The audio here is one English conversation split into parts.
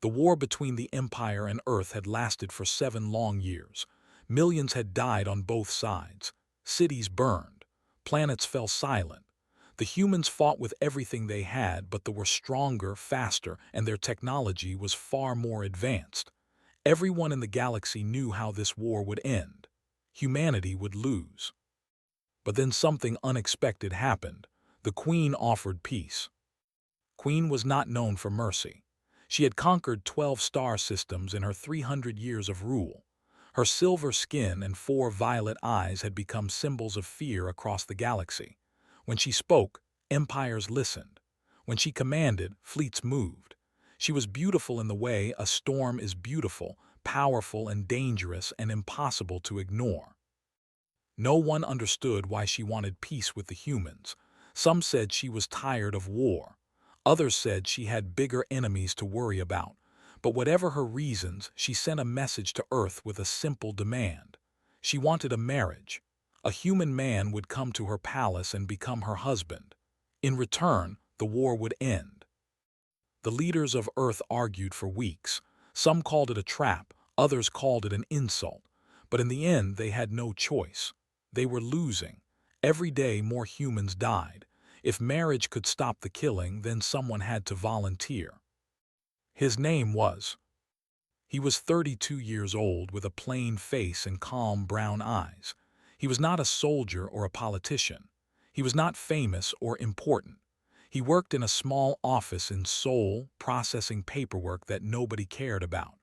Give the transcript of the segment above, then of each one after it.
The war between the Empire and Earth had lasted for 7 long years. Millions had died on both sides. Cities burned. Planets fell silent. The humans fought with everything they had, but they were stronger, faster, and their technology was far more advanced. Everyone in the galaxy knew how this war would end. Humanity would lose. But then something unexpected happened. The Queen offered peace. Queen was not known for mercy. She had conquered 12 star systems in her 300 years of rule. Her silver skin and 4 violet eyes had become symbols of fear across the galaxy. When she spoke, empires listened. When she commanded, fleets moved. She was beautiful in the way a storm is beautiful, powerful and dangerous and impossible to ignore. No one understood why she wanted peace with the humans. Some said she was tired of war. Others said she had bigger enemies to worry about. But whatever her reasons, she sent a message to Earth with a simple demand. She wanted a marriage. A human man would come to her palace and become her husband. In return, the war would end. The leaders of Earth argued for weeks. Some called it a trap, others called it an insult. But in the end, they had no choice. They were losing. Every day more humans died. If marriage could stop the killing, then someone had to volunteer. His name was. He was 32 years old with a plain face and calm brown eyes. He was not a soldier or a politician. He was not famous or important. He worked in a small office in Seoul, processing paperwork that nobody cared about.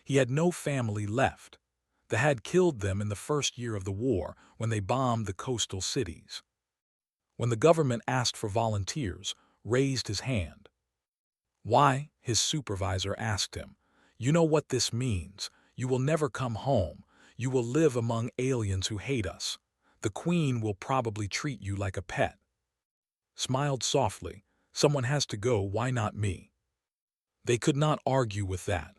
He had no family left. They had killed them in the first year of the war when they bombed the coastal cities. When the government asked for volunteers, raised his hand. Why? His supervisor asked him. You know what this means. You will never come home. You will live among aliens who hate us. The Queen will probably treat you like a pet. Smiled softly. Someone has to go, why not me? They could not argue with that.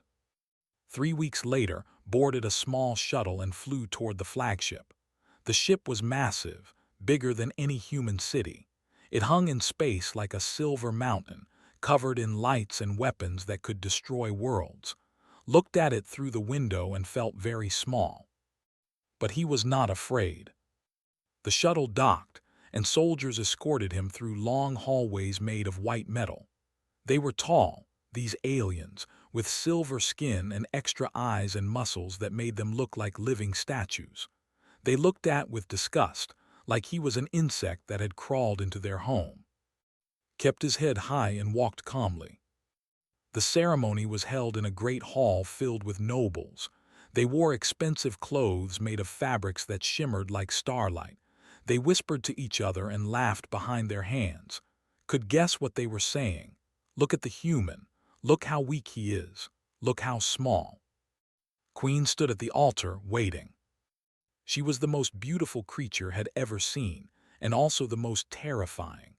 3 weeks later, boarded a small shuttle and flew toward the flagship. The ship was massive, bigger than any human city. It hung in space like a silver mountain, covered in lights and weapons that could destroy worlds. Looked at it through the window and felt very small. But he was not afraid. The shuttle docked, and soldiers escorted him through long hallways made of white metal. They were tall, these aliens, with silver skin and extra eyes and muscles that made them look like living statues. They looked at with disgust, like he was an insect that had crawled into their home. Kept his head high and walked calmly. The ceremony was held in a great hall filled with nobles. They wore expensive clothes made of fabrics that shimmered like starlight. They whispered to each other and laughed behind their hands. Could guess what they were saying. Look at the human. Look how weak he is. Look how small. Queen stood at the altar, waiting. She was the most beautiful creature had ever seen, and also the most terrifying.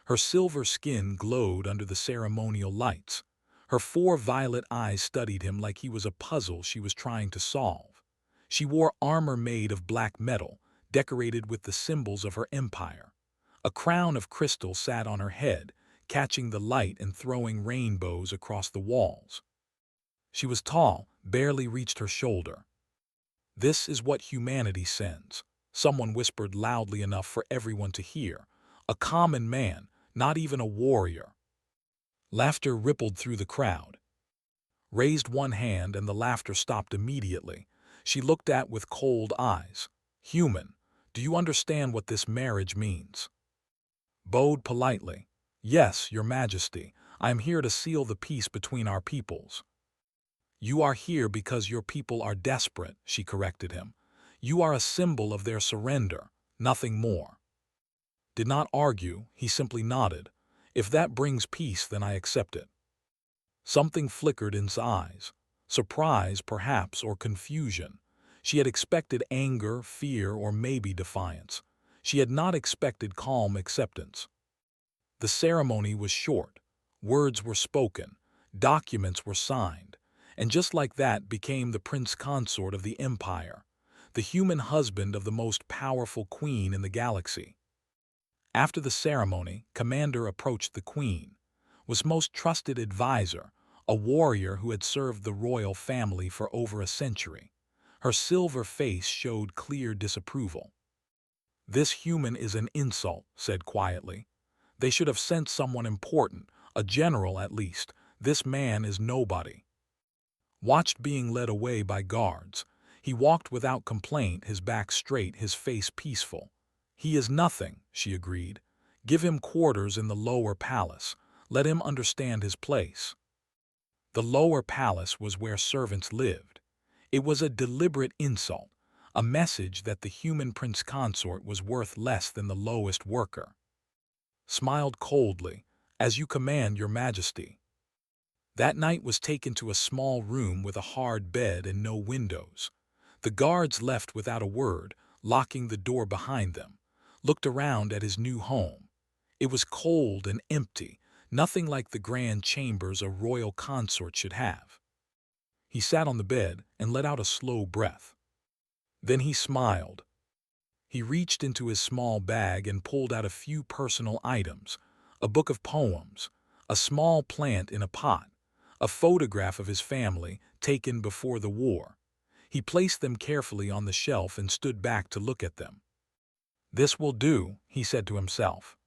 Her silver skin glowed under the ceremonial lights. Her 4 violet eyes studied him like he was a puzzle she was trying to solve. She wore armor made of black metal, decorated with the symbols of her empire. A crown of crystal sat on her head, catching the light and throwing rainbows across the walls. She was tall, barely reached her shoulder. This is what humanity sends. Someone whispered loudly enough for everyone to hear. A common man, not even a warrior. Laughter rippled through the crowd. Raised one hand and the laughter stopped immediately. She looked at with cold eyes. Human, do you understand what this marriage means? Bowed politely. Yes, Your Majesty, I am here to seal the peace between our peoples. You are here because your people are desperate, she corrected him. You are a symbol of their surrender, nothing more. Did not argue, he simply nodded. If that brings peace, then I accept it. Something flickered in his eyes. Surprise, perhaps, or confusion. She had expected anger, fear, or maybe defiance. She had not expected calm acceptance. The ceremony was short. Words were spoken. Documents were signed. And just like that became the prince consort of the empire, the human husband of the most powerful queen in the galaxy. After the ceremony, Commander approached the queen, was most trusted advisor, a warrior who had served the royal family for over a century. Her silver face showed clear disapproval. "This human is an insult," said quietly. "They should have sent someone important, a general at least. This man is nobody." Watched being led away by guards, he walked without complaint, his back straight, his face peaceful. "He is nothing," she agreed. "Give him quarters in the lower palace. Let him understand his place." The lower palace was where servants lived. It was a deliberate insult, a message that the human prince consort was worth less than the lowest worker. Smiled coldly, "As you command, your majesty." That night was taken to a small room with a hard bed and no windows. The guards left without a word, locking the door behind them, looked around at his new home. It was cold and empty, nothing like the grand chambers a royal consort should have. He sat on the bed and let out a slow breath. Then he smiled. He reached into his small bag and pulled out a few personal items, a book of poems, a small plant in a pot, a photograph of his family taken before the war. He placed them carefully on the shelf and stood back to look at them. "This will do," he said to himself.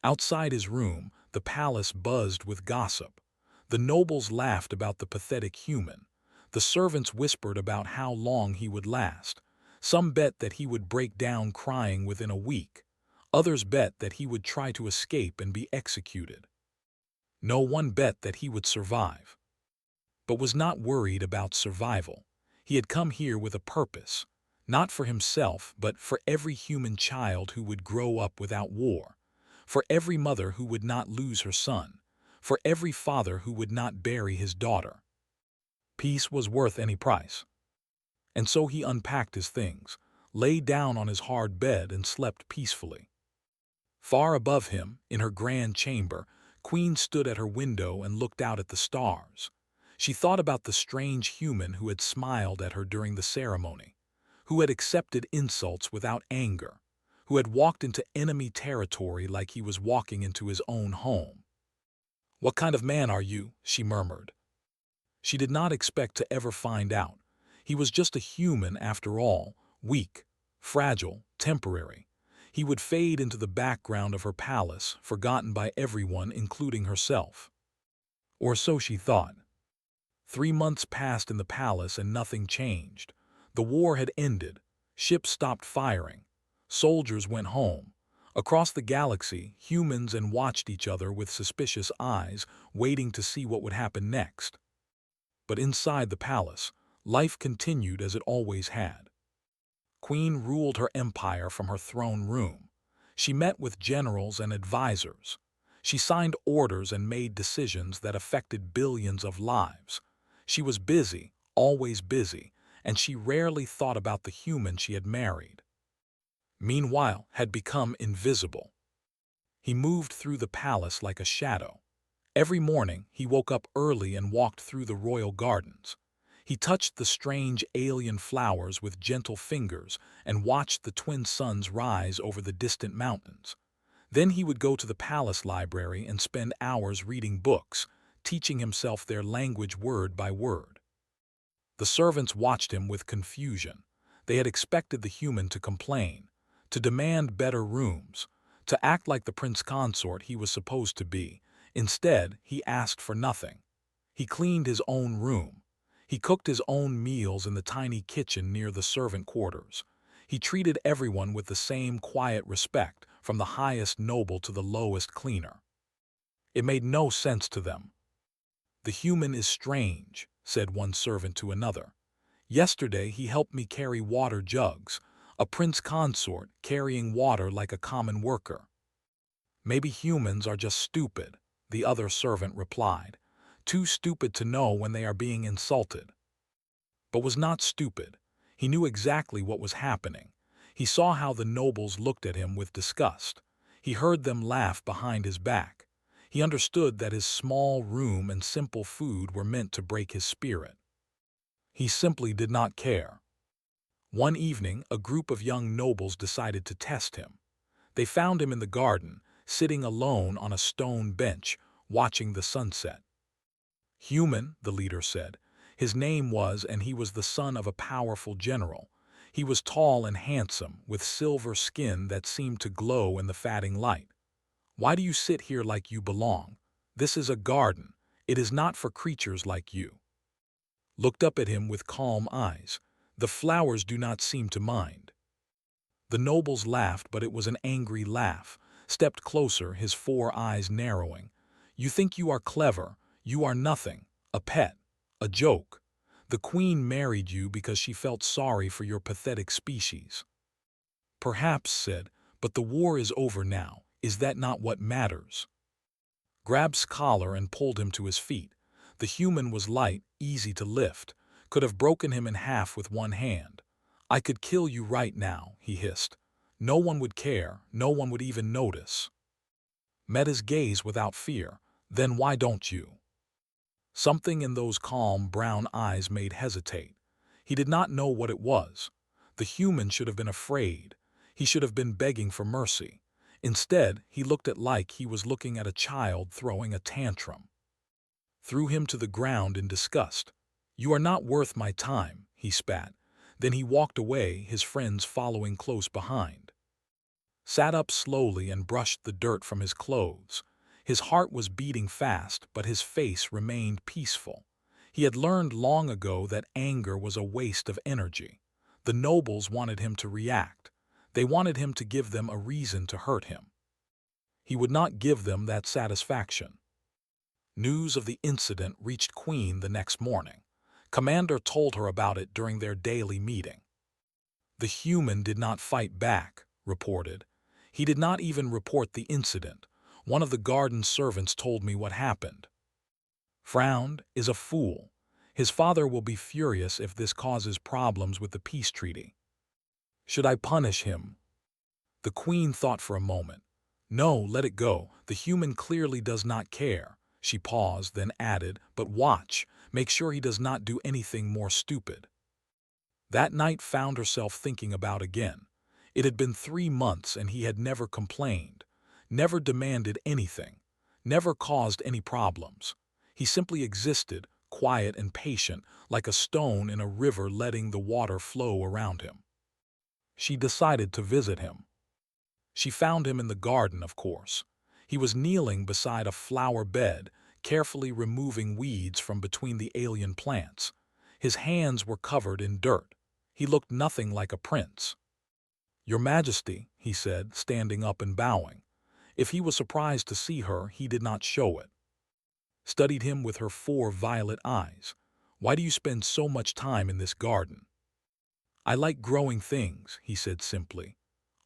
Outside his room, the palace buzzed with gossip. The nobles laughed about the pathetic human. The servants whispered about how long he would last. Some bet that he would break down crying within a week. Others bet that he would try to escape and be executed. No one bet that he would survive, but was not worried about survival. He had come here with a purpose, not for himself, but for every human child who would grow up without war, for every mother who would not lose her son, for every father who would not bury his daughter. Peace was worth any price. And so he unpacked his things, lay down on his hard bed and slept peacefully. Far above him, in her grand chamber, Queen stood at her window and looked out at the stars. She thought about the strange human who had smiled at her during the ceremony, who had accepted insults without anger, who had walked into enemy territory like he was walking into his own home. "What kind of man are you?" she murmured. She did not expect to ever find out. He was just a human after all, weak, fragile, temporary. He would fade into the background of her palace, forgotten by everyone, including herself. Or so she thought. 3 months passed in the palace and nothing changed. The war had ended. Ships stopped firing. Soldiers went home. Across the galaxy, humans watched each other with suspicious eyes, waiting to see what would happen next. But inside the palace, life continued as it always had. Queen ruled her empire from her throne room. She met with generals and advisors. She signed orders and made decisions that affected billions of lives. She was busy, always busy, and she rarely thought about the human she had married. Meanwhile, had become invisible. He moved through the palace like a shadow. Every morning, he woke up early and walked through the royal gardens. He touched the strange alien flowers with gentle fingers and watched the twin suns rise over the distant mountains. Then he would go to the palace library and spend hours reading books, teaching himself their language word by word. The servants watched him with confusion. They had expected the human to complain, to demand better rooms, to act like the prince consort he was supposed to be. Instead, he asked for nothing. He cleaned his own room. He cooked his own meals in the tiny kitchen near the servant quarters. He treated everyone with the same quiet respect, from the highest noble to the lowest cleaner. It made no sense to them. "The human is strange," said one servant to another. "Yesterday he helped me carry water jugs, a prince consort carrying water like a common worker." "Maybe humans are just stupid," the other servant replied. "Too stupid to know when they are being insulted." But was not stupid. He knew exactly what was happening. He saw how the nobles looked at him with disgust. He heard them laugh behind his back. He understood that his small room and simple food were meant to break his spirit. He simply did not care. One evening, a group of young nobles decided to test him. They found him in the garden, sitting alone on a stone bench, watching the sunset. Human, the leader said. His name was, and he was the son of a powerful general. He was tall and handsome, with silver skin that seemed to glow in the fading light. Why do you sit here like you belong? This is a garden. It is not for creatures like you. Looked up at him with calm eyes. The flowers do not seem to mind. The nobles laughed, but it was an angry laugh. Stepped closer, his 4 eyes narrowing. You think you are clever. You are nothing. A pet. A joke. The queen married you because she felt sorry for your pathetic species. Perhaps, said, but the war is over now. Is that not what matters? Grabbed collar and pulled him to his feet. The human was light, easy to lift. Could have broken him in half with one hand. I could kill you right now, he hissed. No one would care, no one would even notice. Met his gaze without fear. Then why don't you? Something in those calm brown eyes made hesitate. He did not know what it was. The human should have been afraid. He should have been begging for mercy. Instead, he looked at like he was looking at a child throwing a tantrum. Threw him to the ground in disgust. You are not worth my time, he spat. Then he walked away, his friends following close behind. Sat up slowly and brushed the dirt from his clothes. His heart was beating fast, but his face remained peaceful. He had learned long ago that anger was a waste of energy. The nobles wanted him to react. They wanted him to give them a reason to hurt him. He would not give them that satisfaction. News of the incident reached Queen the next morning. Commander told her about it during their daily meeting. The human did not fight back, reported. He did not even report the incident. One of the garden servants told me what happened. Frowned, is a fool. His father will be furious if this causes problems with the peace treaty. Should I punish him? The queen thought for a moment. No, let it go. The human clearly does not care. She paused, then added, but watch. Make sure he does not do anything more stupid. That night found herself thinking about again. It had been 3 months and he had never complained, never demanded anything, never caused any problems. He simply existed, quiet and patient, like a stone in a river letting the water flow around him. She decided to visit him. She found him in the garden, of course. He was kneeling beside a flower bed, carefully removing weeds from between the alien plants. His hands were covered in dirt. He looked nothing like a prince. Your Majesty, he said, standing up and bowing. If he was surprised to see her, he did not show it. Studied him with her 4 violet eyes. Why do you spend so much time in this garden? I like growing things, he said simply.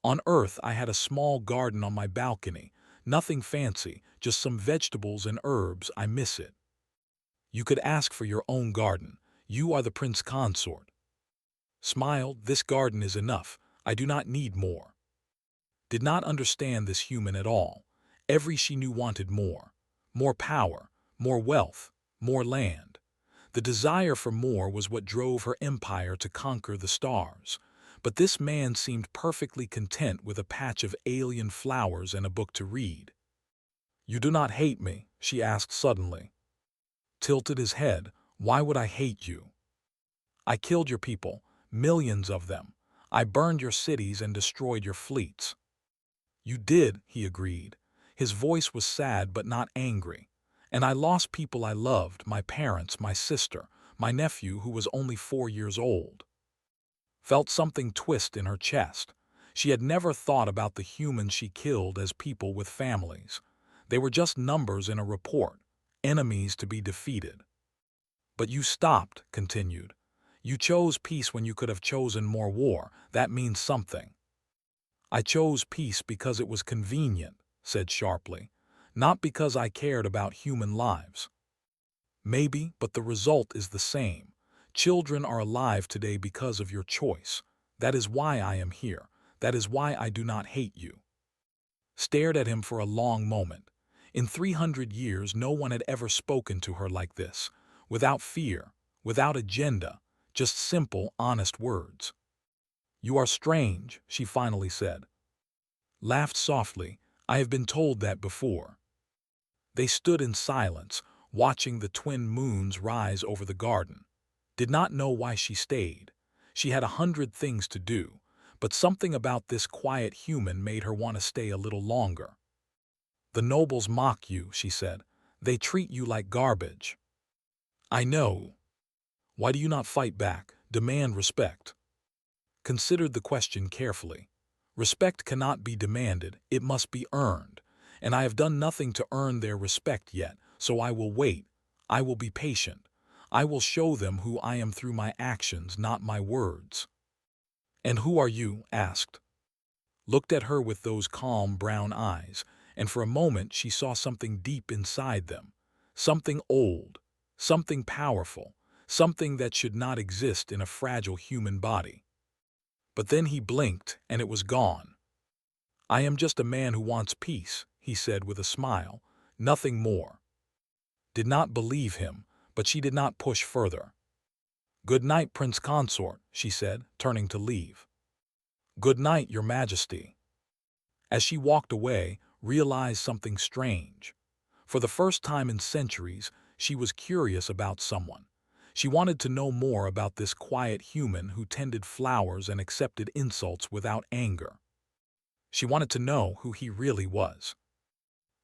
On Earth, I had a small garden on my balcony. Nothing fancy, just some vegetables and herbs. I miss it. You could ask for your own garden. You are the prince consort. Smiled, this garden is enough. I do not need more. Did not understand this human at all. Every she knew wanted more. More power, more wealth, more land. The desire for more was what drove her empire to conquer the stars. But this man seemed perfectly content with a patch of alien flowers and a book to read. You do not hate me, she asked suddenly. Tilted his head. Why would I hate you? I killed your people, millions of them. I burned your cities and destroyed your fleets. You did, he agreed. His voice was sad but not angry. And I lost people I loved, my parents, my sister, my nephew who was only 4 years old. Felt something twist in her chest. She had never thought about the humans she killed as people with families. They were just numbers in a report, enemies to be defeated. But you stopped, continued. You chose peace when you could have chosen more war. That means something. I chose peace because it was convenient, said sharply, not because I cared about human lives. Maybe, but the result is the same. Children are alive today because of your choice. That is why I am here. That is why I do not hate you. Stared at him for a long moment. In 300 years, no one had ever spoken to her like this, without fear, without agenda, just simple, honest words. You are strange, she finally said. Laughed softly. I have been told that before. They stood in silence, watching the twin moons rise over the garden. Did not know why she stayed. She had 100 things to do, but something about this quiet human made her want to stay a little longer. "The nobles mock you," she said. "They treat you like garbage." "I know. Why do you not fight back, demand respect?" Considered the question carefully. Respect cannot be demanded, it must be earned, and I have done nothing to earn their respect yet, so I will wait. I will be patient. I will show them who I am through my actions, not my words. "And who are you?" asked. Looked at her with those calm brown eyes, and for a moment she saw something deep inside them. Something old, something powerful, something that should not exist in a fragile human body. But then he blinked, and it was gone. "I am just a man who wants peace," he said with a smile, "nothing more." Did not believe him, but she did not push further. "Good night, Prince Consort," she said, turning to leave. "Good night, Your Majesty." As she walked away, realized something strange. For the first time in centuries, she was curious about someone. She wanted to know more about this quiet human who tended flowers and accepted insults without anger. She wanted to know who he really was.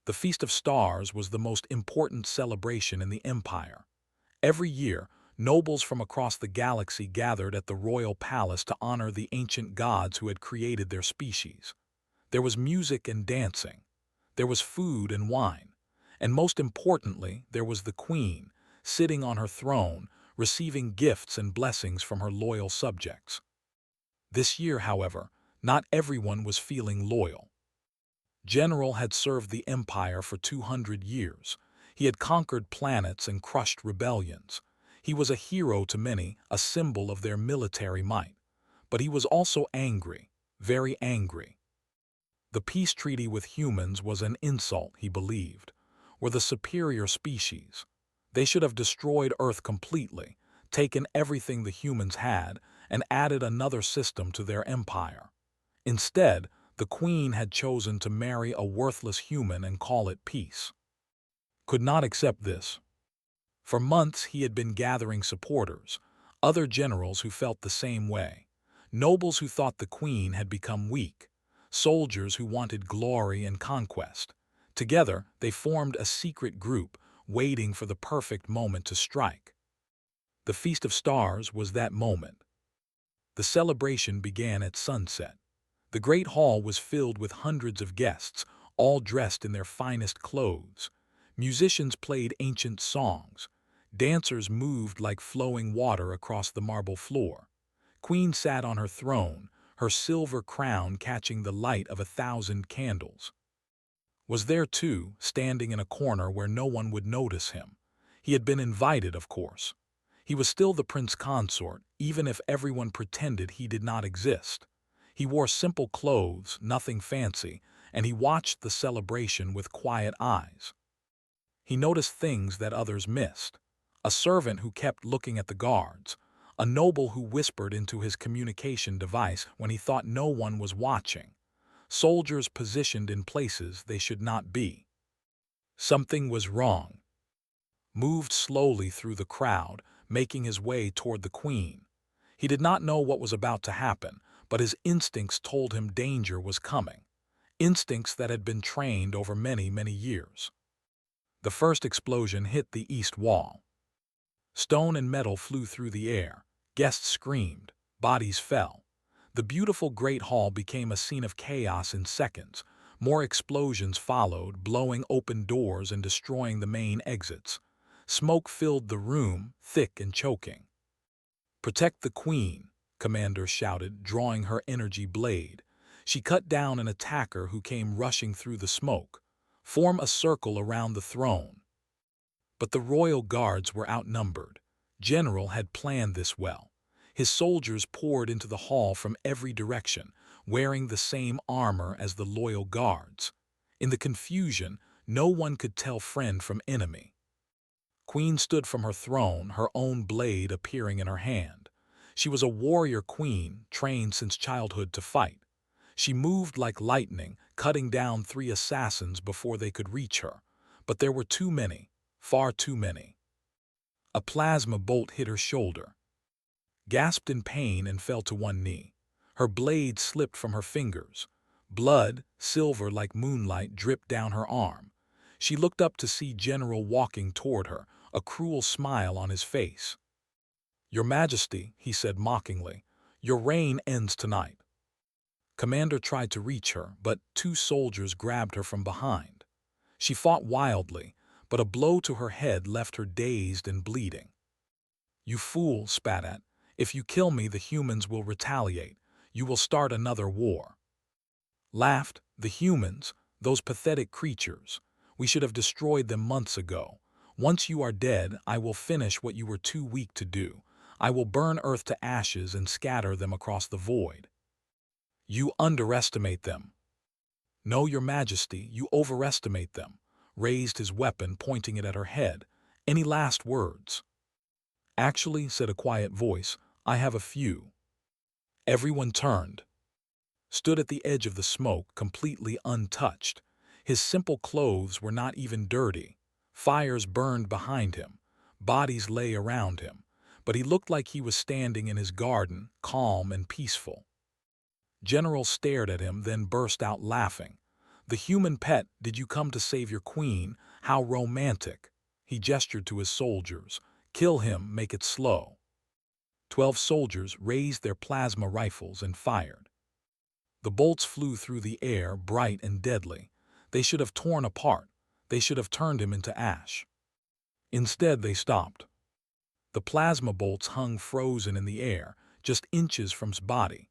The Feast of Stars was the most important celebration in the Empire. Every year, nobles from across the galaxy gathered at the royal palace to honor the ancient gods who had created their species. There was music and dancing. There was food and wine. And most importantly, there was the queen, sitting on her throne, receiving gifts and blessings from her loyal subjects. This year, however, not everyone was feeling loyal. General had served the Empire for 200 years. He had conquered planets and crushed rebellions. He was a hero to many, a symbol of their military might. But he was also angry, very angry. The peace treaty with humans was an insult, he believed. Were the superior species. They should have destroyed Earth completely, taken everything the humans had, and added another system to their empire. Instead, the queen had chosen to marry a worthless human and call it peace. Could not accept this. For months he had been gathering supporters, other generals who felt the same way, nobles who thought the queen had become weak, soldiers who wanted glory and conquest. Together, they formed a secret group, waiting for the perfect moment to strike. The Feast of Stars was that moment. The celebration began at sunset. The great hall was filled with hundreds of guests, all dressed in their finest clothes. Musicians played ancient songs. Dancers moved like flowing water across the marble floor. Queen sat on her throne, her silver crown catching the light of 1,000 candles. Was there too, standing in a corner where no one would notice him. He had been invited, of course. He was still the prince consort, even if everyone pretended he did not exist. He wore simple clothes, nothing fancy, and he watched the celebration with quiet eyes. He noticed things that others missed. A servant who kept looking at the guards, a noble who whispered into his communication device when he thought no one was watching, soldiers positioned in places they should not be. Something was wrong. Moved slowly through the crowd, making his way toward the queen. He did not know what was about to happen, but his instincts told him danger was coming. Instincts that had been trained over many, many years. The first explosion hit the east wall. Stone and metal flew through the air. Guests screamed. Bodies fell. The beautiful great hall became a scene of chaos in seconds. More explosions followed, blowing open doors and destroying the main exits. Smoke filled the room, thick and choking. "Protect the queen," Commander shouted, drawing her energy blade. She cut down an attacker who came rushing through the smoke. "Form a circle around the throne." But the royal guards were outnumbered. General had planned this well. His soldiers poured into the hall from every direction, wearing the same armor as the loyal guards. In the confusion, no one could tell friend from enemy. Queen stood from her throne, her own blade appearing in her hand. She was a warrior queen, trained since childhood to fight. She moved like lightning, cutting down 3 assassins before they could reach her. But there were too many. Far too many. A plasma bolt hit her shoulder. Gasped in pain and fell to one knee. Her blade slipped from her fingers. Blood, silver like moonlight, dripped down her arm. She looked up to see General walking toward her, a cruel smile on his face. "Your Majesty," he said mockingly, "your reign ends tonight." Commander tried to reach her, but 2 soldiers grabbed her from behind. She fought wildly, but a blow to her head left her dazed and bleeding. "You fool," spat at. "If you kill me, the humans will retaliate. You will start another war." Laughed. "The humans, those pathetic creatures. We should have destroyed them months ago. Once you are dead, I will finish what you were too weak to do. I will burn Earth to ashes and scatter them across the void." "You underestimate them." "No, Your Majesty, you overestimate them." Raised his weapon, pointing it at her head. "Any last words?" "Actually," said a quiet voice, "I have a few." Everyone turned. Stood at the edge of the smoke, completely untouched. His simple clothes were not even dirty. Fires burned behind him. Bodies lay around him. But he looked like he was standing in his garden, calm and peaceful. General stared at him, then burst out laughing. "The human pet, did you come to save your queen? How romantic." He gestured to his soldiers. "Kill him, make it slow." 12 soldiers raised their plasma rifles and fired. The bolts flew through the air, bright and deadly. They should have torn apart. They should have turned him into ash. Instead, they stopped. The plasma bolts hung frozen in the air, just inches from his body.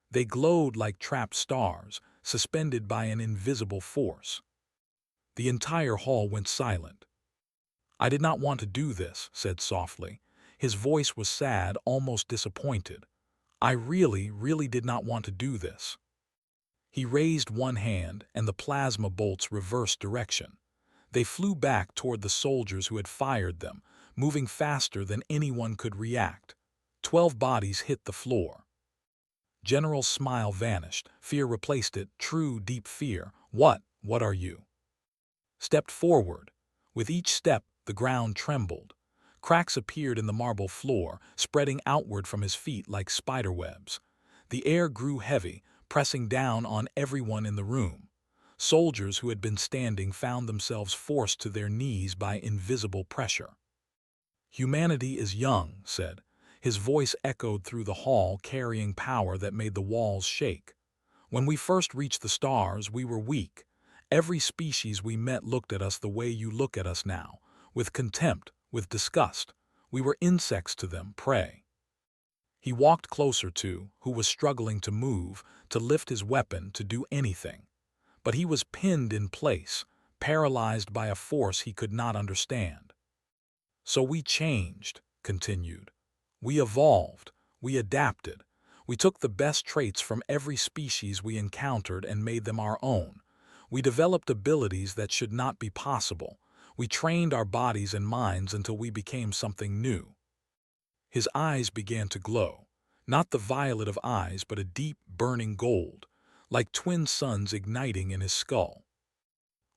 They glowed like trapped stars, suspended by an invisible force. The entire hall went silent. "I did not want to do this," said softly. His voice was sad, almost disappointed. "I really, really did not want to do this." He raised one hand, and the plasma bolts reversed direction. They flew back toward the soldiers who had fired them, moving faster than anyone could react. 12 bodies hit the floor. General's smile vanished. Fear replaced it, true, deep fear. What are you?" Stepped forward. With each step, the ground trembled. Cracks appeared in the marble floor, spreading outward from his feet like spiderwebs. The air grew heavy, pressing down on everyone in the room. Soldiers who had been standing found themselves forced to their knees by invisible pressure. "Humanity is young," said. His voice echoed through the hall, carrying power that made the walls shake. "When we first reached the stars, we were weak. Every species we met looked at us the way you look at us now, with contempt, with disgust. We were insects to them, prey." He walked closer to, who was struggling to move, to lift his weapon, to do anything. But he was pinned in place, paralyzed by a force he could not understand. "So we changed," continued. "We evolved, we adapted. We took the best traits from every species we encountered and made them our own. We developed abilities that should not be possible. We trained our bodies and minds until we became something new." His eyes began to glow. Not the violet of eyes, but a deep, burning gold, like twin suns igniting in his skull.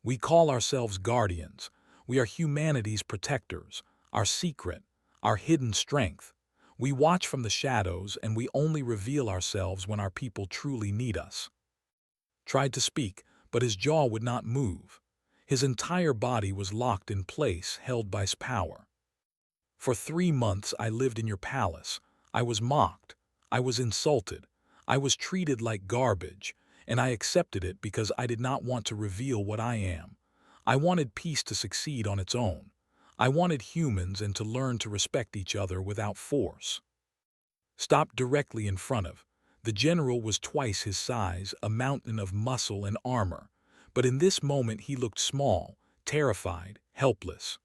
"We call ourselves guardians. We are humanity's protectors, our secret, our hidden strength. We watch from the shadows, and we only reveal ourselves when our people truly need us." Tried to speak, but his jaw would not move. His entire body was locked in place, held by power. "For 3 months I lived in your palace. I was mocked. I was insulted. I was treated like garbage, and I accepted it because I did not want to reveal what I am. I wanted peace to succeed on its own. I wanted humans and to learn to respect each other without force." Stopped directly in front of. The general was twice his size, a mountain of muscle and armor. But in this moment he looked small, terrified, helpless.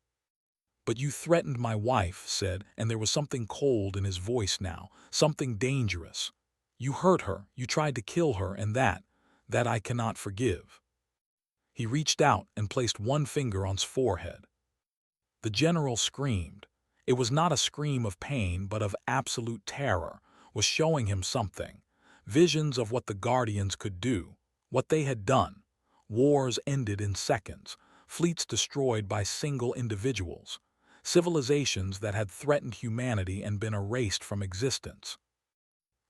"But you threatened my wife," said, and there was something cold in his voice now, something dangerous. "You hurt her, you tried to kill her, and that I cannot forgive." He reached out and placed one finger on his forehead. The general screamed. It was not a scream of pain, but of absolute terror, was showing him something. Visions of what the Guardians could do, what they had done. Wars ended in seconds. fleets destroyed by single individuals, civilizations that had threatened humanity and been erased from existence.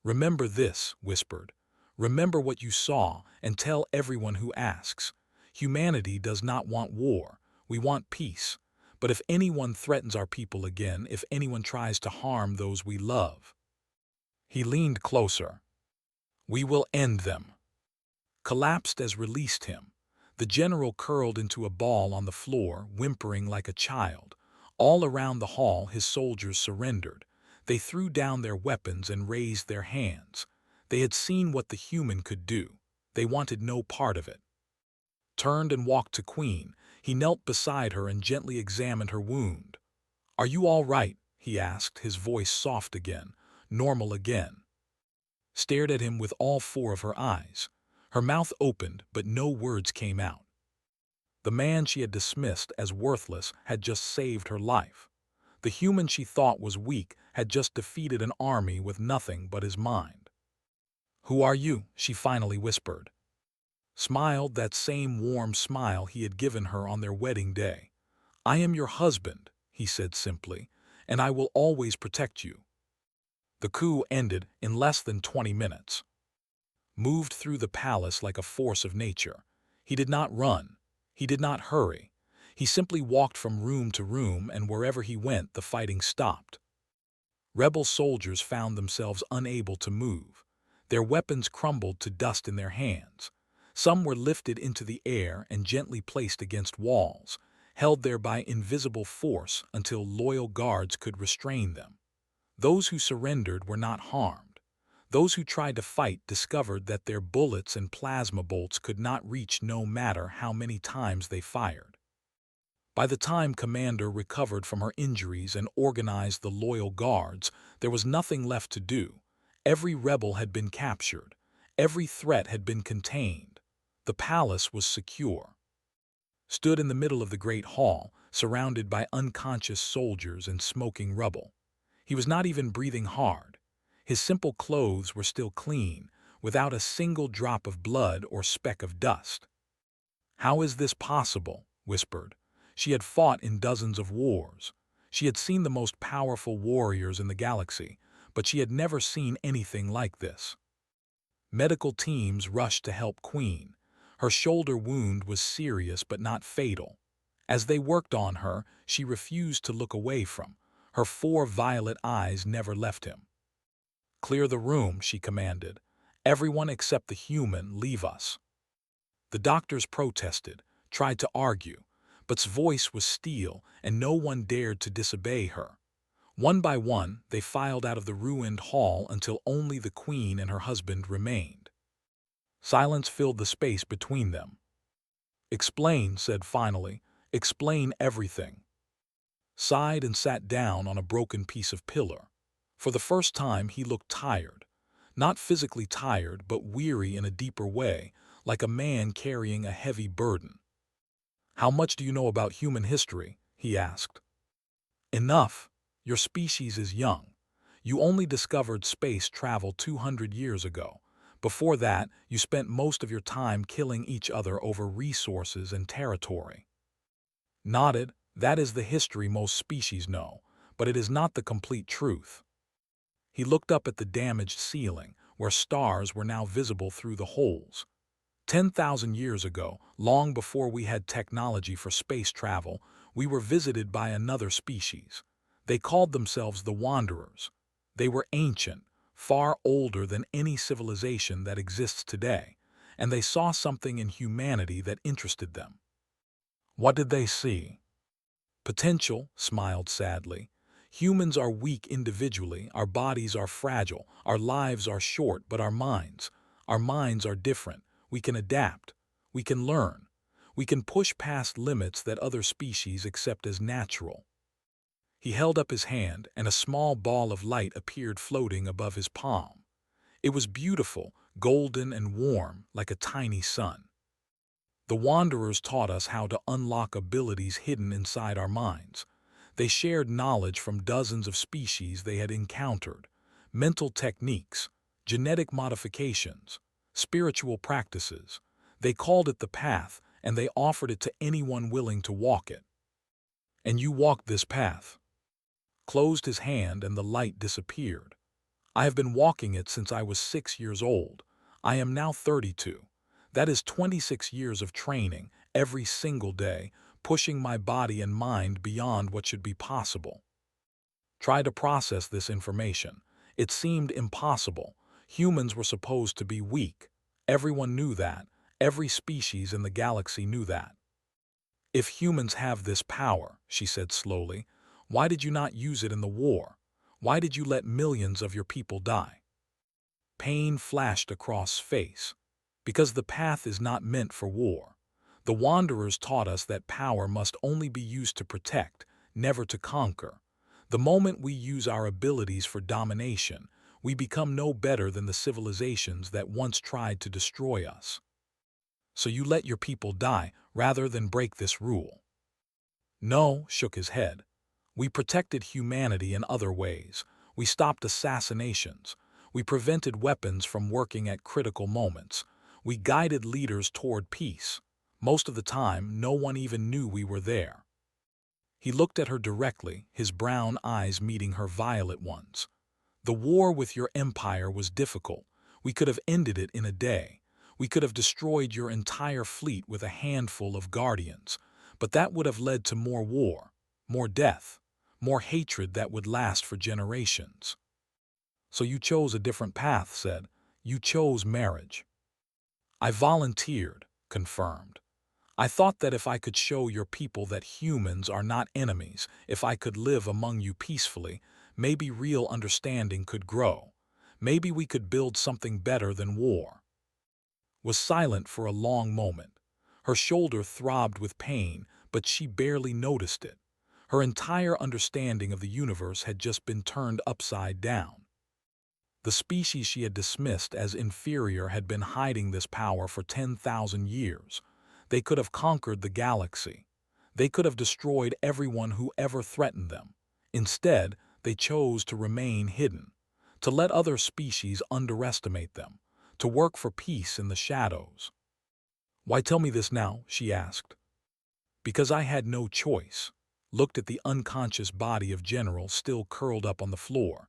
"Remember this," whispered. "Remember what you saw and tell everyone who asks. Humanity does not want war. We want peace. But if anyone threatens our people again, if anyone tries to harm those we love—" He leaned closer. "We will end them." Collapsed as released him. The general curled into a ball on the floor, whimpering like a child. All around the hall his soldiers surrendered. They threw down their weapons and raised their hands. They had seen what the human could do. They wanted no part of it. Turned and walked to Queen. He knelt beside her and gently examined her wound. "Are you all right?" he asked, his voice soft again, normal again. Stared at him with all four of her eyes. Her mouth opened, but no words came out. The man she had dismissed as worthless had just saved her life. The human she thought was weak had just defeated an army with nothing but his mind. "Who are you?" she finally whispered. Smiled that same warm smile he had given her on their wedding day. "I am your husband," he said simply, "and I will always protect you." The coup ended in less than 20 minutes. Moved through the palace like a force of nature. He did not run. He did not hurry. He simply walked from room to room, and wherever he went, the fighting stopped. Rebel soldiers found themselves unable to move. Their weapons crumbled to dust in their hands. Some were lifted into the air and gently placed against walls, held there by invisible force until loyal guards could restrain them. Those who surrendered were not harmed. Those who tried to fight discovered that their bullets and plasma bolts could not reach no matter how many times they fired. By the time Commander recovered from her injuries and organized the loyal guards, there was nothing left to do. Every rebel had been captured. Every threat had been contained. The palace was secure. Stood in the middle of the great hall, surrounded by unconscious soldiers and smoking rubble. He was not even breathing hard. His simple clothes were still clean, without a single drop of blood or speck of dust. "How is this possible?" whispered. She had fought in dozens of wars. She had seen the most powerful warriors in the galaxy, but she had never seen anything like this. Medical teams rushed to help Queen. Her shoulder wound was serious but not fatal. As they worked on her, she refused to look away from. Her 4 violet eyes never left him. "Clear the room," she commanded. "Everyone except the human, leave us." The doctors protested, tried to argue, but's voice was steel and no one dared to disobey her. One by one, they filed out of the ruined hall until only the Queen and her husband remained. Silence filled the space between them. "Explain," said finally. "Explain everything." Sighed and sat down on a broken piece of pillar. For the first time he looked tired. Not physically tired, but weary in a deeper way, like a man carrying a heavy burden. "How much do you know about human history?" he asked. "Enough. Your species is young. You only discovered space travel 200 years ago. Before that, you spent most of your time killing each other over resources and territory." Nodded. "That is the history most species know, but it is not the complete truth." He looked up at the damaged ceiling, where stars were now visible through the holes. 10,000 years ago, long before we had technology for space travel, we were visited by another species. They called themselves the Wanderers. They were ancient, far older than any civilization that exists today, and they saw something in humanity that interested them. "What did they see?" "Potential," smiled sadly. "Humans are weak individually, our bodies are fragile, our lives are short, but our minds are different. We can adapt. We can learn. We can push past limits that other species accept as natural." He held up his hand, and a small ball of light appeared floating above his palm. It was beautiful, golden and warm, like a tiny sun. "The Wanderers taught us how to unlock abilities hidden inside our minds. They shared knowledge from dozens of species they had encountered, mental techniques, genetic modifications, spiritual practices. They called it the path, and they offered it to anyone willing to walk it. And you walked this path. Closed his hand and the light disappeared. I have been walking it since I was 6 years old. I am now 32. That is 26 years of training, every single day, pushing my body and mind beyond what should be possible. Try to process this information. It seemed impossible. Humans were supposed to be weak. Everyone knew that. Every species in the galaxy knew that. If humans have this power, she said slowly, why did you not use it in the war? Why did you let millions of your people die? Pain flashed across face. Because the path is not meant for war. The Wanderers taught us that power must only be used to protect, never to conquer. The moment we use our abilities for domination, we become no better than the civilizations that once tried to destroy us. So you let your people die rather than break this rule. No, shook his head. We protected humanity in other ways. We stopped assassinations. We prevented weapons from working at critical moments. We guided leaders toward peace. Most of the time, no one even knew we were there. He looked at her directly, his brown eyes meeting her violet ones. The war with your empire was difficult. We could have ended it in a day. We could have destroyed your entire fleet with a handful of guardians. But that would have led to more war, more death, more hatred that would last for generations. So you chose a different path, said. You chose marriage. I volunteered, confirmed. I thought that if I could show your people that humans are not enemies, if I could live among you peacefully, maybe real understanding could grow. Maybe we could build something better than war. Was silent for a long moment. Her shoulder throbbed with pain, but she barely noticed it. Her entire understanding of the universe had just been turned upside down. The species she had dismissed as inferior had been hiding this power for 10,000 years. They could have conquered the galaxy. They could have destroyed everyone who ever threatened them. Instead, they chose to remain hidden, to let other species underestimate them, to work for peace in the shadows. Why tell me this now? She asked. Because I had no choice. Looked at the unconscious body of General still curled up on the floor.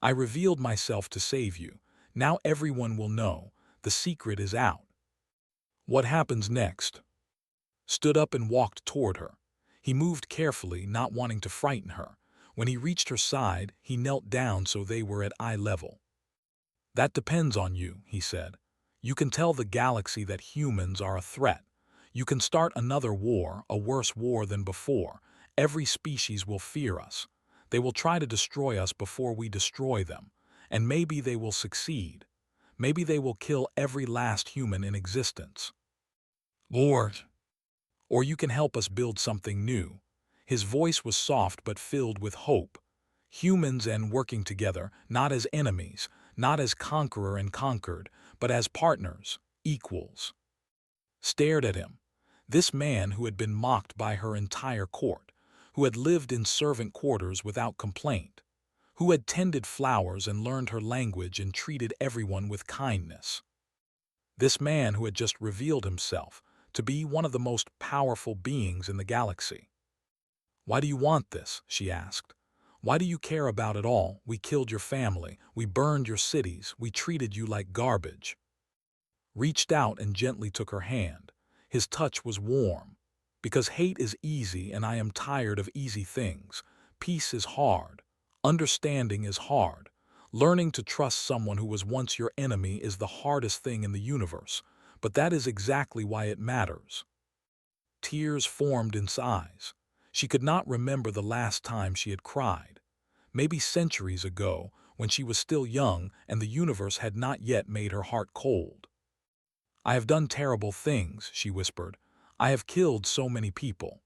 I revealed myself to save you. Now everyone will know. The secret is out. What happens next? Stood up and walked toward her. He moved carefully, not wanting to frighten her. When he reached her side, he knelt down so they were at eye level. That depends on you, he said. You can tell the galaxy that humans are a threat. You can start another war, a worse war than before. Every species will fear us. They will try to destroy us before we destroy them. And maybe they will succeed. Maybe they will kill every last human in existence. Lord. Or you can help us build something new. His voice was soft but filled with hope. Humans and working together, not as enemies, not as conqueror and conquered, but as partners, equals. Stared at him. This man who had been mocked by her entire court, who had lived in servant quarters without complaint, who had tended flowers and learned her language and treated everyone with kindness. This man who had just revealed himself to be one of the most powerful beings in the galaxy. Why do you want this? She asked. Why do you care about it all? We killed your family. We burned your cities. We treated you like garbage. Reached out and gently took her hand. His touch was warm. Because hate is easy and I am tired of easy things. Peace is hard. Understanding is hard. Learning to trust someone who was once your enemy is the hardest thing in the universe. But that is exactly why it matters. Tears formed in his eyes. She could not remember the last time she had cried. Maybe centuries ago, when she was still young and the universe had not yet made her heart cold. I have done terrible things, she whispered. I have killed so many people.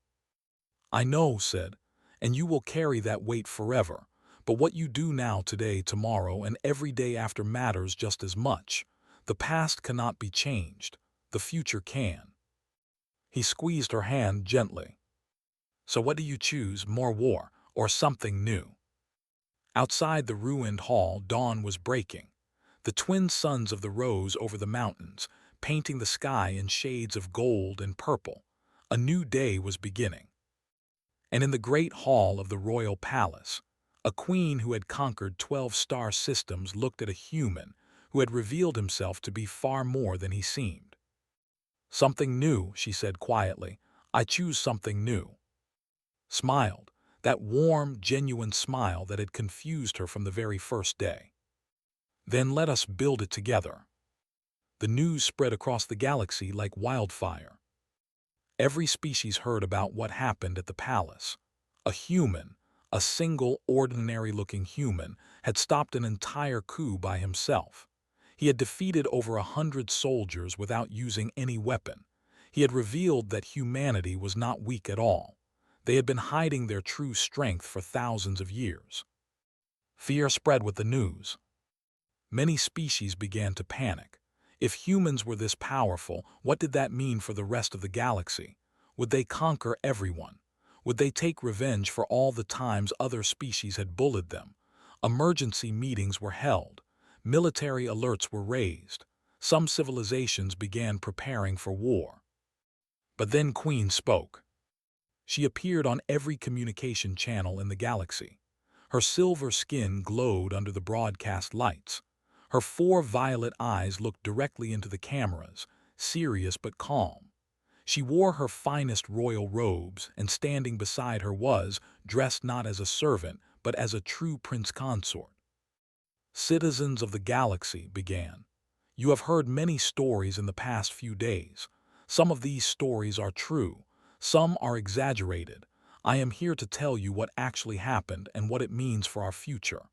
I know, said, and you will carry that weight forever. But what you do now, today, tomorrow, and every day after matters just as much. The past cannot be changed. The future can. He squeezed her hand gently. So what do you choose, more war or something new? Outside the ruined hall, dawn was breaking. The twin suns of the rose over the mountains, painting the sky in shades of gold and purple. A new day was beginning. And in the great hall of the royal palace, a queen who had conquered 12 star systems looked at a human who had revealed himself to be far more than he seemed. "Something new," she said quietly. "I choose something new." Smiled, that warm, genuine smile that had confused her from the very first day. "Then let us build it together." The news spread across the galaxy like wildfire. Every species heard about what happened at the palace. A human, a single ordinary-looking human, had stopped an entire coup by himself. He had defeated over 100 soldiers without using any weapon. He had revealed that humanity was not weak at all. They had been hiding their true strength for thousands of years. Fear spread with the news. Many species began to panic. If humans were this powerful, what did that mean for the rest of the galaxy? Would they conquer everyone? Would they take revenge for all the times other species had bullied them? Emergency meetings were held. Military alerts were raised. Some civilizations began preparing for war. But then Queen spoke. She appeared on every communication channel in the galaxy. Her silver skin glowed under the broadcast lights. Her 4 violet eyes looked directly into the cameras, serious but calm. She wore her finest royal robes, and standing beside her was, dressed not as a servant, but as a true prince consort. "Citizens of the galaxy," began. "You have heard many stories in the past few days. Some of these stories are true, some are exaggerated. I am here to tell you what actually happened and what it means for our future."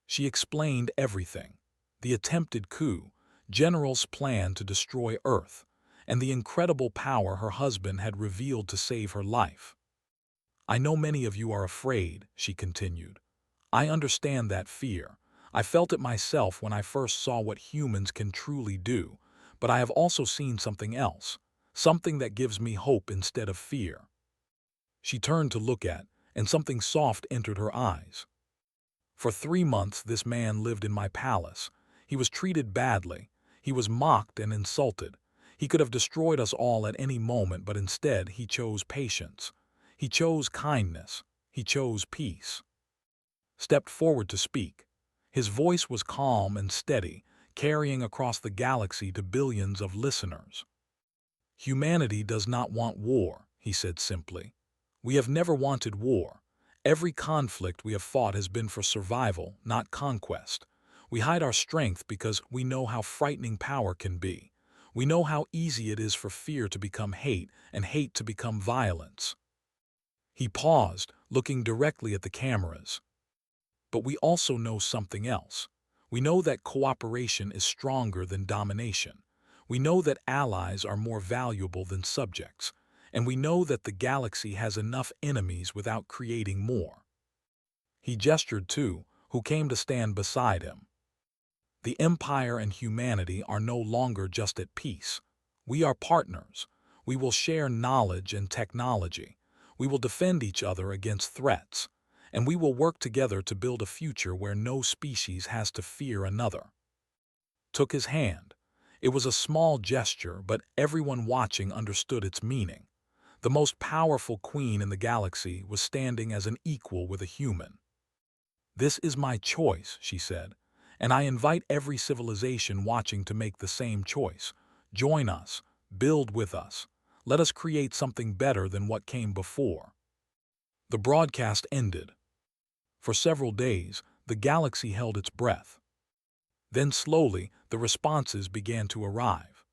She explained everything. The attempted coup, General's plan to destroy Earth, and the incredible power her husband had revealed to save her life. "I know many of you are afraid," she continued. "I understand that fear. I felt it myself when I first saw what humans can truly do, but I have also seen something else, something that gives me hope instead of fear." She turned to look at, and something soft entered her eyes. "For 3 months this man lived in my palace. He was treated badly. He was mocked and insulted. He could have destroyed us all at any moment, but instead he chose patience. He chose kindness. He chose peace." Stepped forward to speak. His voice was calm and steady, carrying across the galaxy to billions of listeners. "Humanity does not want war," he said simply. "We have never wanted war. Every conflict we have fought has been for survival, not conquest. We hide our strength because we know how frightening power can be. We know how easy it is for fear to become hate and hate to become violence." He paused, looking directly at the cameras. "But we also know something else. We know that cooperation is stronger than domination. We know that allies are more valuable than subjects. And we know that the galaxy has enough enemies without creating more." He gestured to who came to stand beside him. "The Empire and humanity are no longer just at peace. We are partners. We will share knowledge and technology. We will defend each other against threats. And we will work together to build a future where no species has to fear another." Took his hand. It was a small gesture, but everyone watching understood its meaning. The most powerful queen in the galaxy was standing as an equal with a human. "This is my choice," she said, "and I invite every civilization watching to make the same choice. Join us, build with us. Let us create something better than what came before." The broadcast ended. For several days, the galaxy held its breath. Then slowly, the responses began to arrive.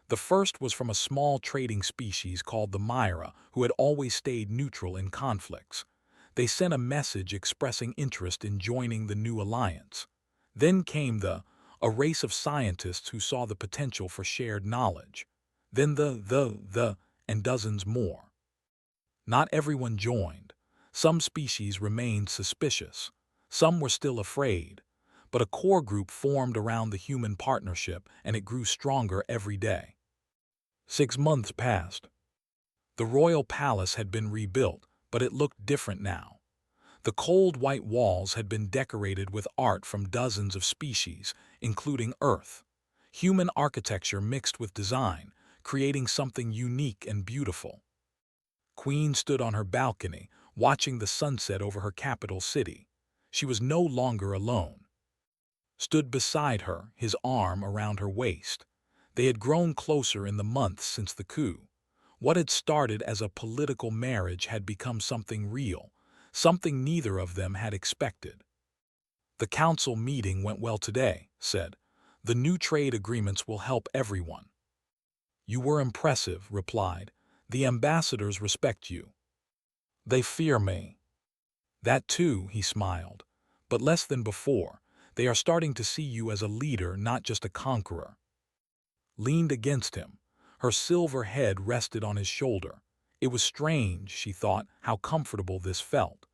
The first was from a small trading species called the Myra, who had always stayed neutral in conflicts. They sent a message expressing interest in joining the new alliance. Then came a race of scientists who saw the potential for shared knowledge. Then and dozens more. Not everyone joined. Some species remained suspicious. Some were still afraid. But a core group formed around the human partnership, and it grew stronger every day. 6 months passed. The royal palace had been rebuilt, but it looked different now. The cold white walls had been decorated with art from dozens of species, including Earth. human architecture mixed with design, creating something unique and beautiful. Queen stood on her balcony, watching the sunset over her capital city. She was no longer alone. Stood beside her, his arm around her waist. They had grown closer in the months since the coup. What had started as a political marriage had become something real, something neither of them had expected. "The council meeting went well today," said. "The new trade agreements will help everyone." "You were impressive," replied. "The ambassadors respect you." "They fear me." "That too," he smiled. "But less than before. They are starting to see you as a leader, not just a conqueror." Leaned against him. Her silver head rested on his shoulder. It was strange, she thought, how comfortable this felt.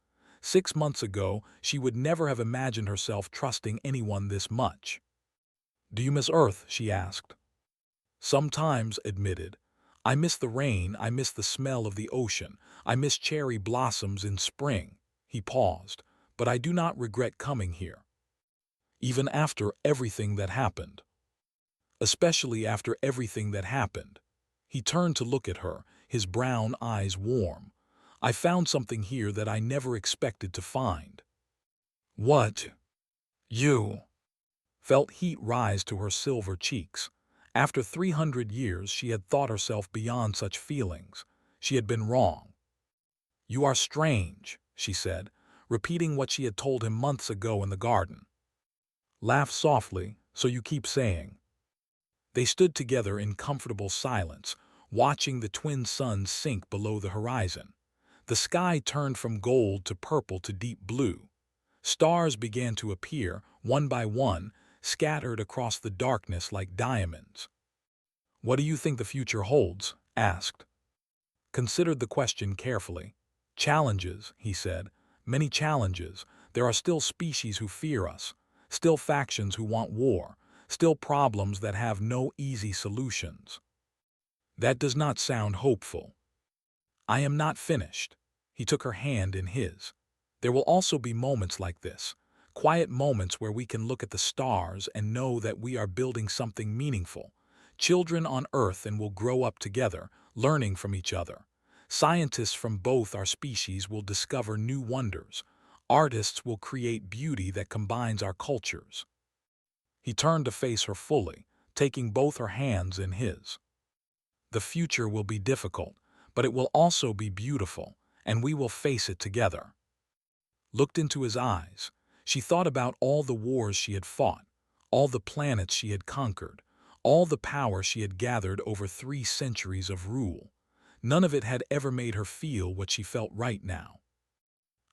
6 months ago, she would never have imagined herself trusting anyone this much. "Do you miss Earth?" she asked. "Sometimes," admitted. "I miss the rain, I miss the smell of the ocean, I miss cherry blossoms in spring." He paused. "But I do not regret coming here. Even after everything that happened. Especially after everything that happened." He turned to look at her, his brown eyes warm. "I found something here that I never expected to find." "What?" "You." Felt heat rise to her silver cheeks. After 300 years, she had thought herself beyond such feelings. She had been wrong. "You are strange," she said, repeating what she had told him months ago in the garden. Laughed softly, "So you keep saying." They stood together in comfortable silence, watching the twin suns sink below the horizon. The sky turned from gold to purple to deep blue. Stars began to appear, one by one, scattered across the darkness like diamonds. "What do you think the future holds?" asked. Considered the question carefully. "Challenges," he said. "Many challenges. There are still species who fear us, still factions who want war, still problems that have no easy solutions." "That does not sound hopeful." "I am not finished." He took her hand in his. "There will also be moments like this, quiet moments where we can look at the stars and know that we are building something meaningful. Children on Earth and will grow up together, learning from each other. Scientists from both our species will discover new wonders. Artists will create beauty that combines our cultures." He turned to face her fully, taking both her hands in his. "The future will be difficult, but it will also be beautiful, and we will face it together." Looked into his eyes. She thought about all the wars she had fought, all the planets she had conquered, all the power she had gathered over 3 centuries of rule. None of it had ever made her feel what she felt right now.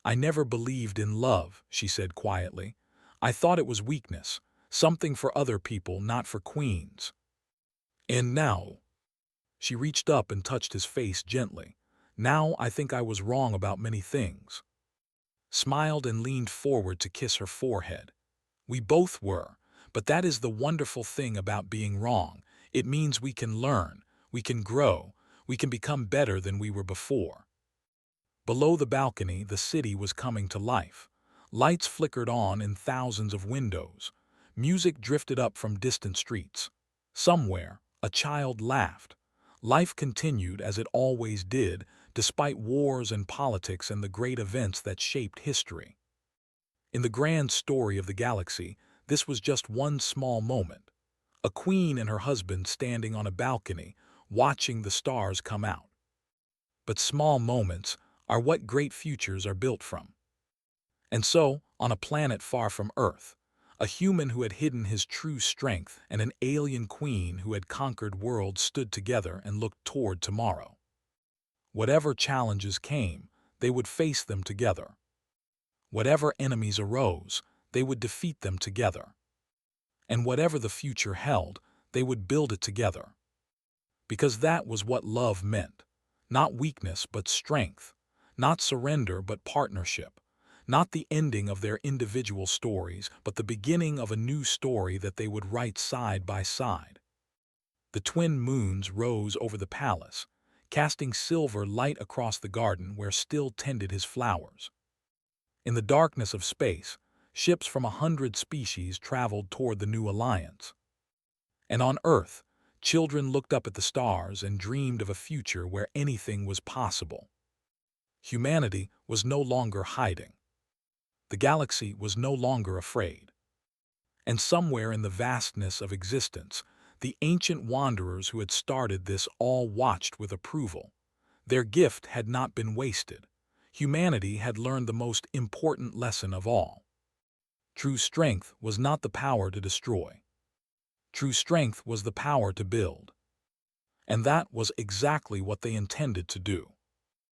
"I never believed in love," she said quietly. "I thought it was weakness, something for other people, not for queens. And now—" She reached up and touched his face gently. "Now I think I was wrong about many things." Smiled and leaned forward to kiss her forehead. "We both were, but that is the wonderful thing about being wrong. It means we can learn, we can grow, we can become better than we were before." Below the balcony, the city was coming to life. Lights flickered on in thousands of windows. Music drifted up from distant streets. Somewhere, a child laughed. Life continued as it always did, despite wars and politics and the great events that shaped history. In the grand story of the galaxy, this was just one small moment. A queen and her husband standing on a balcony, watching the stars come out. But small moments are what great futures are built from. And so, on a planet far from Earth, a human who had hidden his true strength and an alien queen who had conquered worlds stood together and looked toward tomorrow. Whatever challenges came, they would face them together. Whatever enemies arose, they would defeat them together. And whatever the future held, they would build it together. Because that was what love meant. Not weakness, but strength. Not surrender, but partnership. Not the ending of their individual stories, but the beginning of a new story that they would write side by side. The twin moons rose over the palace, casting silver light across the garden where still tended his flowers. In the darkness of space, ships from 100 species traveled toward the new alliance. And on Earth, children looked up at the stars and dreamed of a future where anything was possible. Humanity was no longer hiding. The galaxy was no longer afraid. And somewhere in the vastness of existence, the ancient wanderers who had started this all watched with approval. Their gift had not been wasted. Humanity had learned the most important lesson of all. True strength was not the power to destroy. True strength was the power to build. And that was exactly what they intended to do.